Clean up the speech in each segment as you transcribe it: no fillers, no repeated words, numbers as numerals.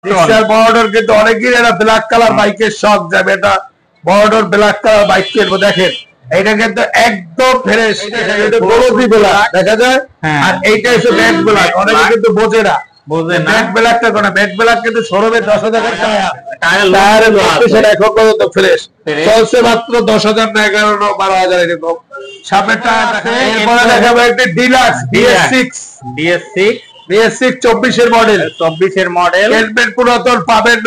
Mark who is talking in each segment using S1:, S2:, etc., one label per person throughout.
S1: Gixxer border কিন্তু অনেকেই এটা ব্ল্যাক কালার বাইকের শখ যাবে, এটা বর্ডার ব্ল্যাক কালার বাইক কিনবো। দেখেন এটা কিন্তু একদম ফ্রেশ, গোলাপি ব্ল্যাক দেখা যায়। আর এইটা হচ্ছে ম্যাট ব্ল্যাক, অনেকে কিন্তু বোঝে না, ম্যাট ব্ল্যাকটা কোন ম্যাট ব্ল্যাক কিন্তু শোরুমে 10,000 টায়ার এখন পর্যন্ত ফ্রেশ চলছে, মাত্র 10,000 না 11 না 12,000 এরকম। সামনের টায়ার দেখেন। এরপরে দেখাবো একটা ডিলাক্স DS6 24 এর মডেল, 24 এর মডেল। হেলমেট পুরাতন, পাবেন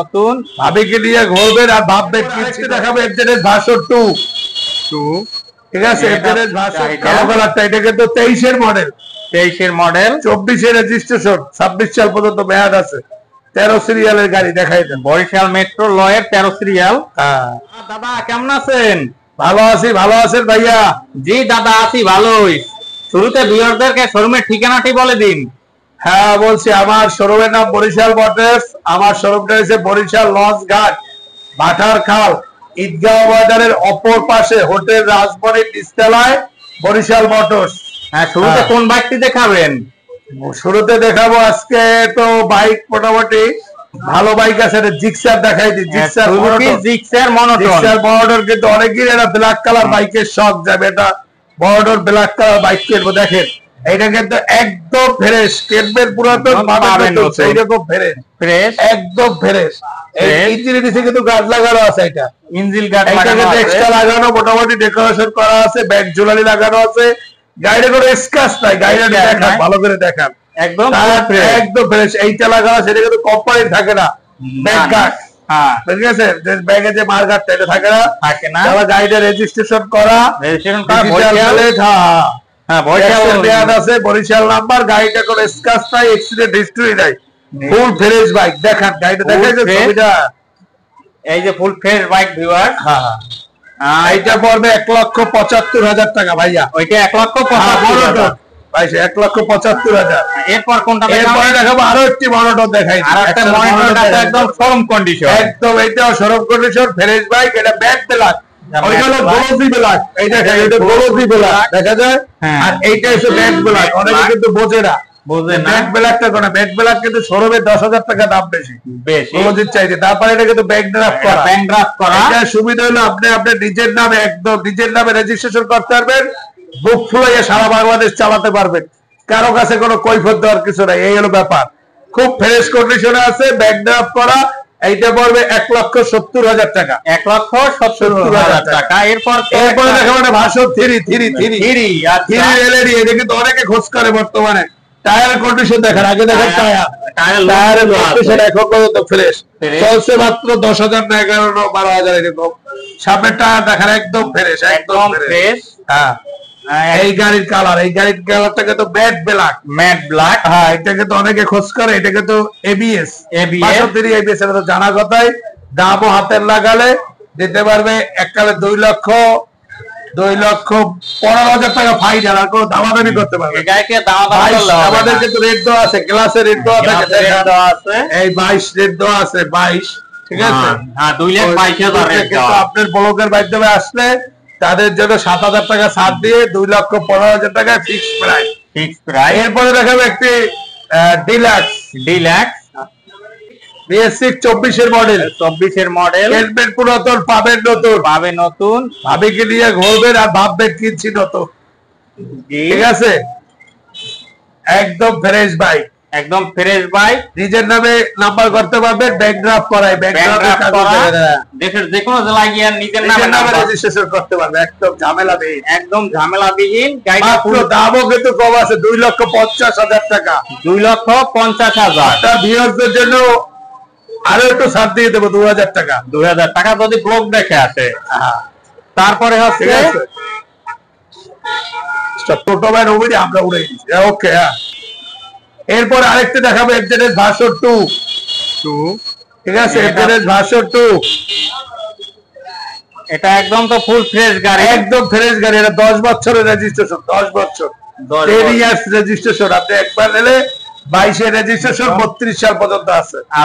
S1: নতুন, ভাবিকে নিয়ে ঘুরবেন আর ভাববেন কি। দেখাবো এফজেড ভার্সন 2, ঠিক আছে, এফজেড ভার্সন কালো কালারটা। এটা কিন্তু 23 এর মডেল, 24 এর রেজিস্ট্রেশন, 26 সাল পর্যন্ত মেয়াদ আছে। 13 সিরিয়ালের গাড়ি দেখাই দেন,
S2: বরিশাল মেট্রো লয়ের 13 সিরিয়াল। দাদা কেমন আছেন?
S1: ভালো আছি, ভালো আছেন ভাইয়া?
S2: জি দাদা আছি ভালোই। শুরুতে ভিউয়ারদেরকে শোরুমের ঠিকানাটি বলে দিন।
S1: হ্যাঁ বলছি, আমার শোরুমের নাম বরিশাল মোটরস। আমার শোরুমটা হচ্ছে বরিশাল লঞ্চ ঘাট, ভাটার খাল, ঈদগাঁও বাজারের অপর পাশে হোটেল রাজমণি নিচতলায় বরিশাল মোটরস।
S2: হ্যাঁ, শুরুতে কোন বাইকটি দেখাবেন?
S1: শুরুতে দেখাবো আজকে তো বাইক মোটামুটি ভালো বাইক আছে, জিক্সার দেখাই দিই।
S2: জিক্সার
S1: মনোটন কিন্তু অনেকেই এটা ব্ল্যাক কালার বাইকের শখ যাবে, এটা বর্ডার ব্ল্যাক কালার বাইক কিনবো। দেখেন এটা কিন্তু একদম ফ্রেশ, কেনবেন পুরাতন, এইরকম ফ্রেশ, একদম ফ্রেশ। ইঞ্জিনে নিচে কিন্তু গার্ড লাগানো আছে, এটা
S2: ইঞ্জিন গার্ড
S1: এক্সট্রা লাগানো, মোটামুটি ডেকোরেশন করা আছে, ব্যাক ঝুলানি লাগানো আছে। গাড়িটা কোনো স্ক্র্যাচ নাই, গাড়িটা দেখান ভালো করে দেখান, একদম ফ্রেশ। এইটা লাগানো, সেটা কিন্তু কোম্পানি থাকে না, ব্যাক গার্ড, ঠিক আছে, ব্যাগে যে মার গার্ডটা এটা থাকে না। আবার গাড়িটা রেজিস্ট্রেশন করা, বরিশাল নাম্বার, গাড়িটা কোনো স্ক্র্যাচ নাই, অ্যাক্সিডেন্ট হিস্টরি নাই, ফুল ফ্রেশ বাইক। দেখান গাড়িটা, দেখা ছবিটা,
S2: এই যে ফুল ফ্রেশ বাইক ভিউয়ার।
S1: এইটা পড়বে 1,75,000 টাকা ভাইয়া।
S2: ওইটা 1,75,000
S1: ভাই, 1,75,000।
S2: এরপর কোনটা?
S1: এরপরে দেখাবো আরো একটি মনোটন দেখাই,
S2: আরেকটা মনোটন একদম শোরুম কন্ডিশন,
S1: একদম এইটাও শোরুম কন্ডিশন, ফ্রেশ বাইক। এটা ব্যাক ব্ল্যাক, ওইটা হলো গোলাপি ব্ল্যাক, এইটা গোলাপি ব্ল্যাক দেখা যায়। আর এইটা হচ্ছে ব্যাক ব্ল্যাক, অনেকে কিন্তু বোঝে না, ব্যাক ব্ল্যাকটা কোন ব্যাক ব্ল্যাক কিন্তু শোরুমে 10,000 টাকা দাম বেশি চাইছে। তারপরে এটা কিন্তু ব্যাক ড্রাফট করা। এটা সুবিধা হলো আপনি আপনার নিজের নামে, একদম নিজের নামে রেজিস্ট্রেশন করতে পারবেন, বুক ফুলাইয়ে সারা বাংলাদেশ চালাতে পারবেন, কারো কাছে কোনো কৈফিয়ত দেওয়ার কিছু নাই। এই হলো ব্যাপার, খুব ফ্রেশ কন্ডিশনে আছে, ব্যাক ড্রাফট করা। এইটা পড়বে 1,70,000 টাকা,
S2: 1,70,000 টাকা।
S1: এরপরে দেখাবো একটা ভার্সন 3 এলইডি। এটা কিন্তু অনেকে খোঁজ করে বর্তমানে। টায়ার কন্ডিশন দেখেন, আগে দেখেন টায়ারের কন্ডিশন এখন পর্যন্ত ফ্রেশ চলছে, মাত্র 10,000 না 11 না 12,000 এরকম। সামনের টায়ার দেখেন একদম ফ্রেশ, একদম ফ্রেশ। হ্যাঁ, এই গাড়ির কালার, এই গাড়ির কালারটা কিন্তু ম্যাট ব্ল্যাক। হ্যাঁ, এটা কিন্তু অনেকে খোঁজ করে, এটা কিন্তু এবিএস এটা তো জানা কথাই। দামও হাতের লাগালে দিতে পারবে এককালে 2,15,000 টাকা ফাইনাল, আর কোনো দামাদামি করতে পারবে। আমাদের কিন্তু রেট দেওয়া আছে, ক্লাসে রেট দেওয়া আছে, এই 22 রেট দেওয়া আছে, 22, ঠিক আছে। আপনার ব্লকের মাধ্যমে আসলে তাদের জন্য 7,000 টাকা ছাড় দিয়ে 2,15,000 টাকা ফিক্স প্রাইস। এরপরে দেখাবো একটি ডিলাক্স DS6 24 এর মডেল। হেলমেট পুরাতন, পাবেন নতুন, ভাবিকে নিয়ে ঘুরবেন আর ভাববেন কিনছি নতুন, ঠিক আছে। একদম ফ্রেশ বাইক, নিজের নামে নাম্বার করতে পারবেন, ব্যাক ড্রাফট করাই,
S2: দেশের যে কোনো জেলায় গিয়ে নিজের নামে
S1: রেজিস্ট্রেশন করতে পারবে, একদম
S2: ঝামেলাবিহীন।
S1: দামও কিন্তু কম আছে, 2,50,000 টাকা,
S2: 2,50,000।
S1: তার ভিউয়ারদের জন্য আরো একটু ছাড় দিয়ে দেবো, 2,000 টাকা,
S2: 2,000 টাকা যদি ব্লগ দেখে আসে। তারপরে হচ্ছে
S1: আমরা উড়ে দিচ্ছি, ওকে। এরপর আরেকটা দেখাবো এফজেড ভার্সন 2, ঠিক আছে, এফজেড ভার্সন 2।
S2: এটা একদম তো ফুল ফ্রেশ গাড়ি,
S1: একদম ফ্রেশ গাড়ি। এটা 10 বছরের রেজিস্ট্রেশন, 10 বছর, 10 ইয়ার্স রেজিস্ট্রেশন। আপনি একবার নিলে 22 রেজিস্ট্রেশন, 32 সাল পর্যন্ত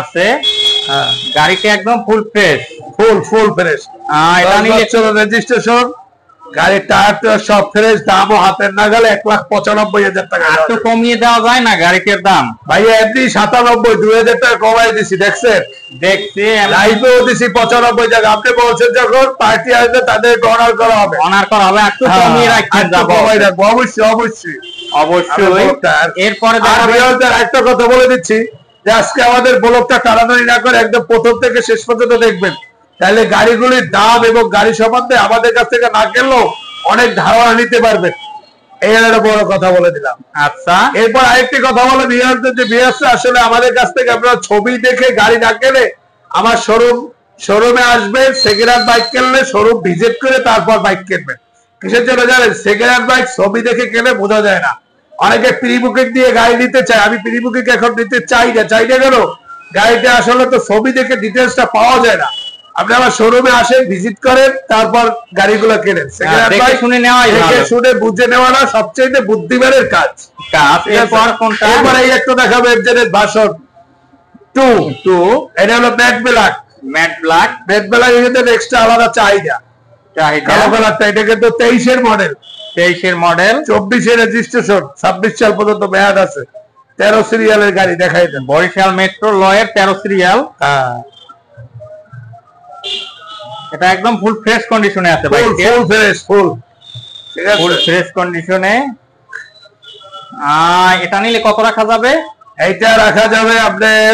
S1: আছে।
S2: গাড়িটা একদম ফুল ফ্রেশ,
S1: ফুল ফ্রেশ। এটা নিয়ে রেজিস্ট্রেশন, গাড়ির টায়ার সব ফ্রেশ, দামও হাতের নাগালে 1,95,000 টাকা।
S2: একটু কমিয়ে দেওয়া যায় না গাড়িটির দাম?
S1: ভাইয়া এমনি 97, 2,000 টাকা কমাই দিছি, দেখছেন?
S2: দেখছি
S1: লাইভেও দিছি 95 টাকা। আপনি বলছেন যখন পার্টি আসবে তাদের অনার করা হবে,
S2: অনার করা হবে, একটু কমিয়ে রাখছেন।
S1: কমাই রাখবো, অবশ্যই অবশ্যই
S2: অবশ্যই। এরপরে
S1: একটা কথা বলে দিচ্ছি যে আজকে আমাদের ব্লগটা টানাটানি না করে একদম প্রথম থেকে শেষ পর্যন্ত দেখবেন, তাহলে গাড়িগুলির দাম এবং গাড়ি সম্বন্ধে আমাদের কাছ থেকে না কিনলেও অনেক ধারণা নিতে পারবেন। এই একটা বড় কথা বলে দিলাম।
S2: আচ্ছা,
S1: এরপর আরেকটি কথা বলে বিহারদের যে বিহারটা আসলে আমাদের কাছ থেকে আপনারা ছবি দেখে গাড়ি না কেনে আমার শোরুমে আসবেন, সেকেন্ড হ্যান্ড বাইক কিনলে শোরুম ভিজিট করে তারপর বাইক কিনবেন। কিসের জন্য জানেন? সেকেন্ড হ্যান্ড বাইক ছবি দেখে কেনে বোঝা যায় না। অনেকে প্রি বুকিং দিয়ে গাড়ি নিতে চায়, আমি প্রি বুকিং এখন নিতে চাই না কেন? গাড়িটা আসলে তো ছবি দেখে ডিটেলসটা পাওয়া যায় না। আপনি আমার শোরুমে আসেন, ভিজিট করেন, তারপর গাড়িগুলো কেনেন। সেকেন্ড হ্যান্ড বাইক শুনে বুঝে নেওয়াটা সবচেয়ে বুদ্ধিমানের কাজ। এরপর এই একটা দেখাবো এফজেড ভার্সন 2, এটা হলো ম্যাট ব্ল্যাক। ম্যাট ব্ল্যাক এর এক্সট্রা আলাদা চাহিদা। কালো কালারটা, এটা কিন্তু 23 এর মডেল, 24 এর রেজিস্ট্রেশন, 26 সাল পর্যন্ত মেয়াদ আছে। 13 সিরিয়ালের গাড়ি দেখাই দেন।
S2: বরিশাল মেট্রো লয়ের 13 সিরিয়াল। এটা একদম ফুল ফ্রেশ কন্ডিশনে আছে ভাই,
S1: ফুল ফ্রেশ, ফুল
S2: ফ্রেশ কন্ডিশনে। এটা নিলে কত রাখা যাবে?
S1: এইটা রাখা যাবে আপনার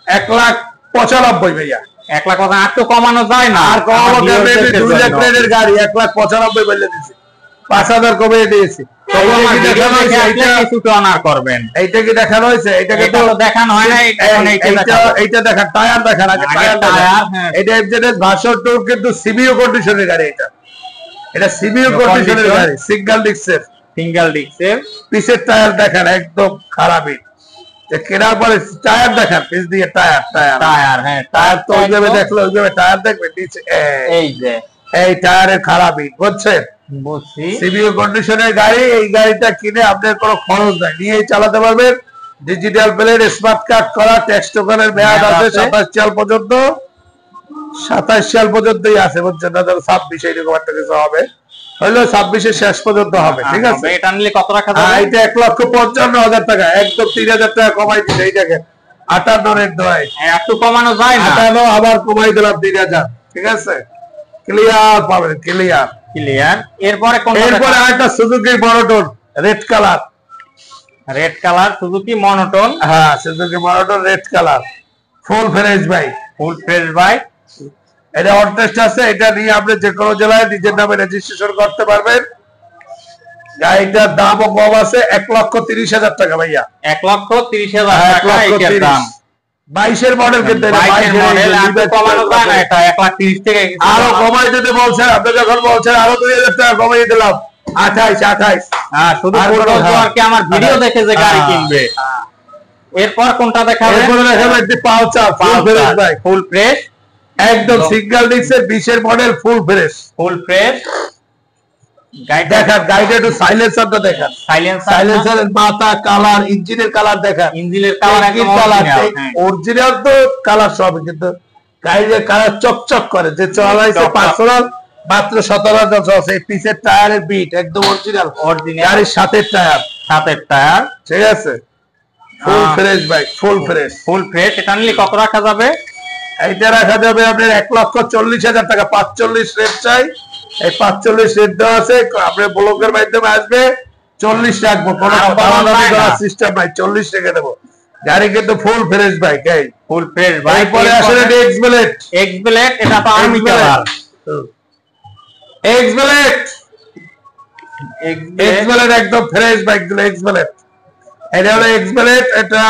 S1: 1,95,000 ভাইয়া।
S2: 1 লাখ কথা আর তো কমানো যায় না।
S1: আর কমানো যাবে? 2 লাখ টাকার গাড়ি 1,95,000 বলে দিয়েছি, 5,000 কমে দিয়েছি। এইটা কি দেখানো হয়েছে? এইটাকে তো দেখানো হয় না। এইটা দেখা, টায়ার দেখান আগে, টায়ার। এটা এফজেড ভার্সন 2 কিন্তু সিবিও কন্ডিশনের গাড়ি। এটা সিবিও কন্ডিশনের গাড়ি, সিঙ্গেল ডিস্কের পিছের টায়ার দেখান, একদম খারাপই। কেনার পরে টায়ার দেখান, পিছ দিয়ে টায়ার তো ওইভাবে দেখলে ওইভাবে টায়ার দেখবে নিচে, এই টায়ারের খারাপই, বুঝছেন? সিবিও কন্ডিশনের গাড়ি। এই গাড়িটা কিনে আপনার কোনো খরচ নাই, নিয়েই চালাতে পারবেন। ডিজিটাল প্লেট, স্মার্ট কার্ড করা, ট্যাক্স টোকেনের মেয়াদ আছে 27 সাল পর্যন্ত, 27 সাল পর্যন্তই আছে, বুঝছেন না? 26 এরকম একটা কিছু হবে, হইলো 26 এর শেষ পর্যন্ত হবে, ঠিক আছে?
S2: এটা নিলে কত রাখা যাবে?
S1: এটা 1,55,000 টাকা, একদম 3,000 টাকা কমাই দিলে। এই দেখেন 58 এর দয়,
S2: একটু কমানো যায় না?
S1: 58 আবার কমাই দিলাম 3,000, ঠিক আছে? ক্লিয়ার পাবেন, ক্লিয়ার।
S2: এরপরে
S1: আরেকটা Suzuki monotone red colour,
S2: Suzuki monotone.
S1: হ্যাঁ, Suzuki monotone red colour, full fresh bike. এটা অন টেস্ট আছে, এটা নিয়ে আপনি যে কোনো জেলায় নিজের নামে রেজিস্ট্রেশন করতে পারবেন। গাড়িটার দামও কম আছে, 1,30,000 টাকা ভাইয়া।
S2: 1,30,000 টাকা এটার দাম।
S1: 22 এর মডেল, কিন্তু
S2: কমানো যায় না? এটা 1,30,000 থেকে
S1: আরো কমাই দিতে বলছেন আপনি, যখন বলছেন আরো 2,000 টাকা কমাই দিলাম, 28।
S2: শুধু আর কি আমার ভিডিও দেখে যে গাড়ি কিনবে। এরপর কোনটা দেখাবেন?
S1: এরপর দেখাবো একটি পালসার
S2: ফুল ফ্রেশ,
S1: একদম সিঙ্গেল ডিস্কের 20 এর মডেল, ফুল ফ্রেশ। গাড়িটা একটু সাইলেন্সারটা দেখান, সাইলেন্সারের মাথা, কালার, ইঞ্জিনের কালার দেখান।
S2: ইঞ্জিনের কালার একদম
S1: অরিজিনাল তো কালার সব, কিন্তু গাড়ির কালার চকচক করে। যে চালাইছে পার্সোনাল মাত্র 17,000 আছে। পিছের টায়ারের বিট একদম অরিজিনাল, গাড়ির সাথের টায়ার, ঠিক আছে? ফুল ফ্রেশ বাইক, ফুল ফ্রেশ।
S2: এটা নিলে কত রাখা যাবে?
S1: এইটা রাখা যাবে আপনার 1,40,000 টাকা। 45 রেট চাই, এই 45 রেট দেওয়া আছে। আপনার ব্লগের মাধ্যমে আসবে, 40 রাখবো, কোনো সিস্টেম নাই, 40 রেখে দেবো। গাড়ি কিন্তু ফুল ফ্রেশ বাইক,
S2: ফুল ফ্রেশ বাইক।
S1: পরে আসলে এক্স ব্লেড,
S2: এটা তো আর্মি কালার,
S1: এক্স ব্লেড একদম ফ্রেশ বাইক গুলো, এক্স ব্লেড। এটা হলো এক্স ব্লেড, এটা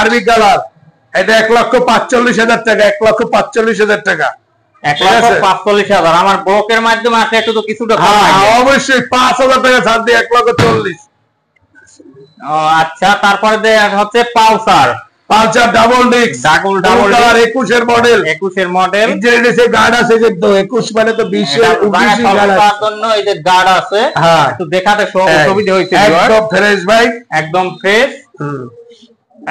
S1: আর্মি কালার। এটা 1,45,000 টাকা, 1,45,000 টাকা।
S2: 1,45,000 আমার ব্লকের মাধ্যমে আসলে একটু তো কিছুটা
S1: অবশ্যই 5,000 টাকা ছাড় দিয়ে 1,40,000।
S2: আচ্ছা, তারপরে হচ্ছে Pulsar
S1: double disc, double colour, 21 এর মডেল, ইঞ্জিনের গার্ড আছে, যে 21 মানে তো 20 এর 19 গার্ড
S2: জন্য এই যে গার্ড আছে, একটু দেখাতে সুবিধা হইছে।
S1: একদম ফ্রেশ বাইক,
S2: একদম ফ্রেশ,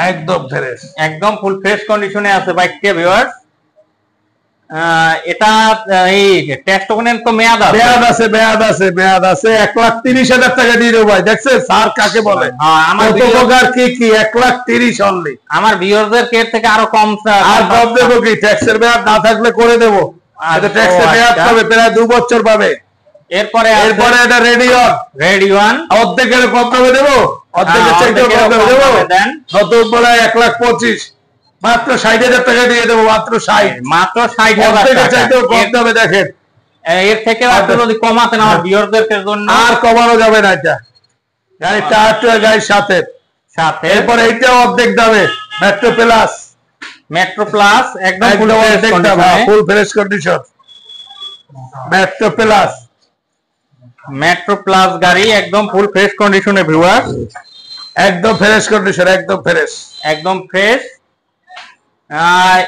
S1: একদম ফ্রেশ,
S2: একদম ফুল ফ্রেশ কন্ডিশনে আছে বাইকটা ভিউয়ার্স। এটা এই ট্যাক্স টোকেনের তো মেয়াদ আছে।
S1: মেয়াদ আছে 1,30,000 টাকা দিয়ে দেবো ভাই। দেখছেন স্যার কাকে বলে? আমার উপকার কি 1,30,000 অনলি।
S2: আমার ভিউয়ারদের কের থেকে আরো কম
S1: আর কম দেবো কি? ট্যাক্সের মেয়াদ না থাকলে করে দেবো। এটা ট্যাক্সের মেয়াদ পাবে প্রায় 2 বছর পাবে।
S2: এরপরে
S1: এটা রেডিওন অর্ধেকের কম দামে দেবো, অর্ধেকের চাইতে কম দামে দেবো। নতুন বলে 1,25,000 মাত্র 60,000 টাকা দিয়ে দেবো। মাত্র 60,000 চাইতেও কম দামে। দেখেন
S2: এর থেকে যদি কমাতেন আমার ভিউয়ারদের জন্য।
S1: আর কমানো যাবে না। এটা গাড়ির টায়ার গাড়ির সাথে। এরপর এইটাও অর্ধেক দামে মেট্রো প্লাস একদম full fresh condition.
S2: Metro plus গাড়ি একদম ফুল ফ্রেশ কন্ডিশনে ভিউয়ার,
S1: একদম ফ্রেশ কন্ডিশন, একদম ফ্রেশ।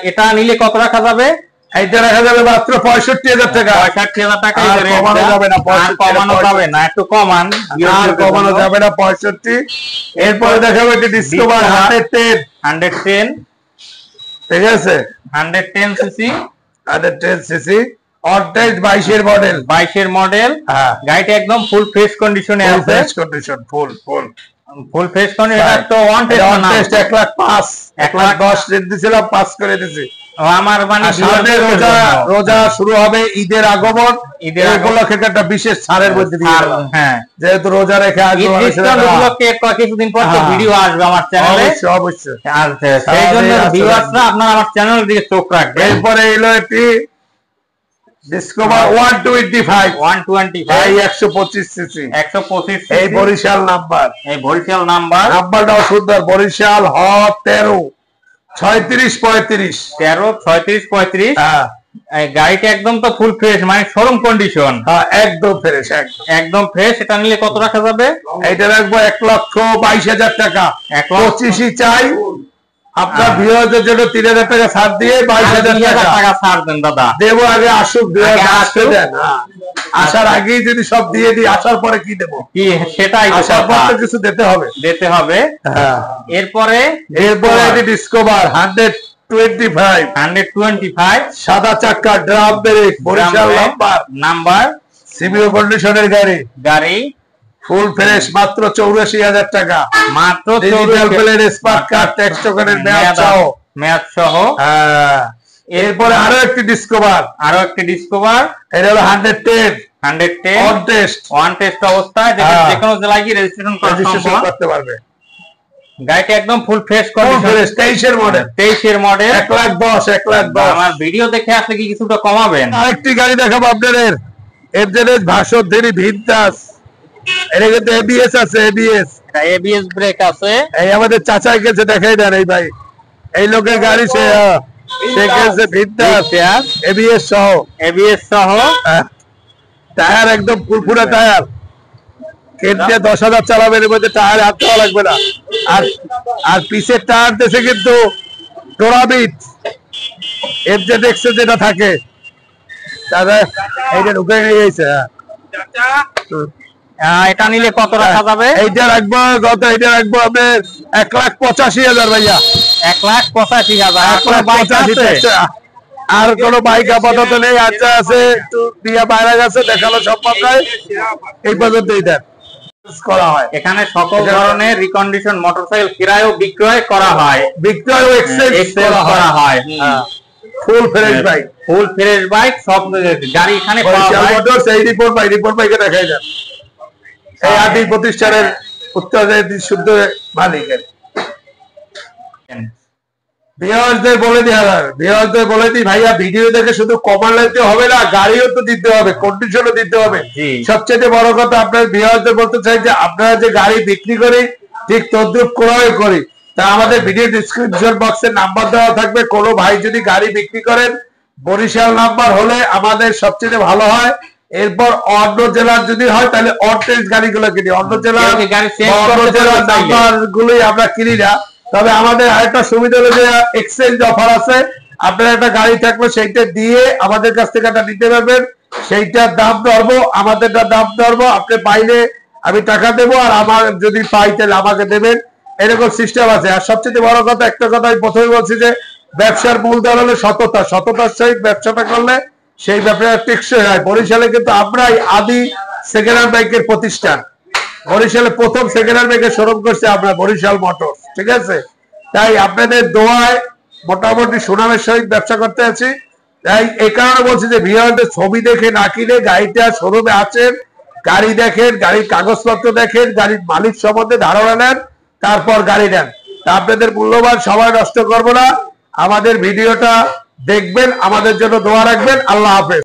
S2: এটা নিলে কত রাখা যাবে?
S1: এইটা রাখা যাবে মাত্র 65,000 টাকা।
S2: 65,000 টাকা।
S1: কমানো যাবে না,
S2: কমানো যাবে না, একটু কমান।
S1: আর কমানো যাবে না 65। এরপরে দেখাবো এটি ডিসকভার 110। ঠিক আছে
S2: 110 সিসি
S1: অর্ধেক 22 মডেল।
S2: গাড়িটা একদম ফুল ফ্রেশ কন্ডিশনে আছে। Full fresh condition. এটা তো ওয়ান টেস্ট
S1: 1,05,000 রেট দিছিলাম, পাস করে দিছি।
S2: আমার মানে
S1: রোজা শুরু হবে, ঈদের আগমন, ঈদের উপলক্ষে একটা বিশেষ ছাড়ের মধ্যে দিয়ে দিলাম।
S2: হ্যাঁ,
S1: যেহেতু রোজা রেখে আসবে
S2: কিছুদিন পর তো ভিডিও আসবে আমার চ্যানেলে।
S1: অবশ্যই
S2: সেই জন্য ভিউয়ার্সরা আপনারা আমার চ্যানেলের দিকে চোখ রাখবেন।
S1: এরপরে এলো একটি ডিসকভার 125 125 সিসি। এই বরিশাল নাম্বারটাও সুন্দর। বরিশাল হ 13 3635।
S2: গাড়িটা একদম তো ফুল ফ্রেশ, মানে শোরুম কন্ডিশন।
S1: একদম ফ্রেশ।
S2: এটা নিলে কত রাখা যাবে?
S1: এটা রাখবো 1,22,000 টাকা। 25 চাই। আপনার ভিউয়ারদের জন্য 3,000 টাকা ছাড় দিয়ে 22,000 টাকা
S2: ছাড় দেন দাদা।
S1: দেবো। আগে আসুক, আসার আগেই যদি সব দিয়ে দিই, আসার পরে কি দেবো?
S2: কি সেটাই,
S1: আসার পর তো কিছু দিতে হবে।
S2: এরপরে
S1: এটি ডিসকভার 125 সাদা চাকা, ড্রাম ব্রেক, বরিশাল নাম্বার, সিবিও কন্ডিশনের গাড়ি, ফুল ফ্রেশ, মাত্র 84,000 টাকা।
S2: মাত্র
S1: digital plate, smart card, tax টোকেনের মেয়াদ সহ। এরপরে আরো একটি ডিসকভার। এটা হলো 110 ওয়ান টেস্ট অবস্থায়,
S2: যে কোনো জেলায় গিয়ে রেজিস্ট্রেশন
S1: করতে পারবে।
S2: গাড়িটা একদম ফুল ফ্রেশ কন্ডিশন।
S1: 23 মডেল।
S2: 1,10,000। আমার ভিডিও দেখে আসলে কি কিছুটা কমাবেন?
S1: আরেকটি গাড়ি দেখাবো আপনাদের, এফজেড ভার্সন ভিনতাস। এটা কিন্তু এবিএস আছে,
S2: এবিএস ব্রেক আছে।
S1: এই আমাদের চাচার কাছে দেখাই দেন। এই ভাই, এই লোকের গাড়ি সে গেছে ভিনতাস, এবিএস সহ। টায়ার একদম ফুরফুরা টায়ার। কেন্দ্রে 10,000 চালাবেন, এর মধ্যে টায়ার হাত দেওয়া লাগবে না। আর পিছের টায়ার দেশে কিন্তু টোরাবিট এফজেড এক্সে যেটা থাকে, তাহলে এইটা ঢুকে গিয়েছে।
S2: এটা নিলে কত রাখা যাবে?
S1: এইটা রাখবো আপনার 1,85,000 ভাইয়া।
S2: 1,85,000।
S1: আর কোন বাইক আপাতত নেই, আচ্ছা আছে একটু দিয়া বাইরে গেছে, দেখালো সম্ভব নয়, এই পর্যন্তই দেন করা হয়।
S2: এখানে সকল ধরনের রিকন্ডিশন মোটরসাইকেল ক্রয় ও বিক্রয় করা হয়,
S1: বিক্রয় ও এক্সচেঞ্জ
S2: করা হয়।
S1: ফুল ফ্রেশ বাইক
S2: সব গাড়ি এখানে পাওয়া যায়।
S1: সেই রিপোর্ট বাইকে দেখাই যান। এই আদি প্রতিষ্ঠানের উত্তরাধিকারী শুদ্ধ মালিকের। ভিউয়ারদের বলে দিই ভাইয়া, ভিডিও দেখে শুধু কমান্ড দিতে হবে না, গাড়িও তো দিতে হবে, কন্ডিশনও দিতে হবে। সবচেয়ে বড় কথা, আপনার ভিউয়ারদের বলতে চাই যে আপনারা যে গাড়ি বিক্রি করি ঠিক তদ্রুপ ক্রয় করি। তা আমাদের ভিডিও ডিসক্রিপশন বক্সে নাম্বার দেওয়া থাকবে। কোনো ভাই যদি গাড়ি বিক্রি করেন, বরিশাল নাম্বার হলে আমাদের সবচেয়ে ভালো হয়। এরপর অন্য জেলার যদি হয় তাহলে অর্ধেক গাড়িগুলো কিনি, অন্য জেলার নাম্বার গুলোই আমরা কিনি না। তবে আমাদের আরেকটা সুবিধা হলো যে এক্সচেঞ্জ অফার আছে। আপনার একটা গাড়ি থাকবে, সেইটা দিয়ে আমাদের কাছ থেকে একটা নিতে পারবেন, সেইটার দাম ধরবো, আমাদেরটা দাম ধরবো। আপনি পাইলে আমি টাকা দেবো, আর আমার যদি পাই তাহলে আমাকে দেবেন, এরকম সিস্টেম আছে। আর সবচেয়ে বড় কথা, একটা কথা আমি প্রথমে বলছি যে ব্যবসার মূলধন হলো সততা, সততার সহিত ব্যবসাটা করলে সেই ব্যবসা টেকসই হয়। বরিশালে কিন্তু আমরাই আদি সেকেন্ড হ্যান্ড বাইকের প্রতিষ্ঠান। বরিশালে প্রথম সেকেন্ড হ্যান্ড বাইকের শোরুম করছে আমরা, বরিশাল মোটরস। ঠিক আছে, তাই আপনাদের দোয়ায় মোটামুটি সুনামের সহিত ব্যবসা করতে আছি। তাই এই কারণে বলছি যে ভিউয়ারদের ছবি দেখে না কিনে গাড়িটা শোরুমে আছেন, গাড়ি দেখেন, গাড়ির কাগজপত্র দেখেন, গাড়ির মালিক সম্বন্ধে ধারণা নেন, তারপর গাড়ি নেন। তা আপনাদের মূল্যবান সময় নষ্ট করবো না, আমাদের ভিডিওটা দেখবেন, আমাদের জন্য দোয়া রাখবেন। আল্লাহ হাফেজ।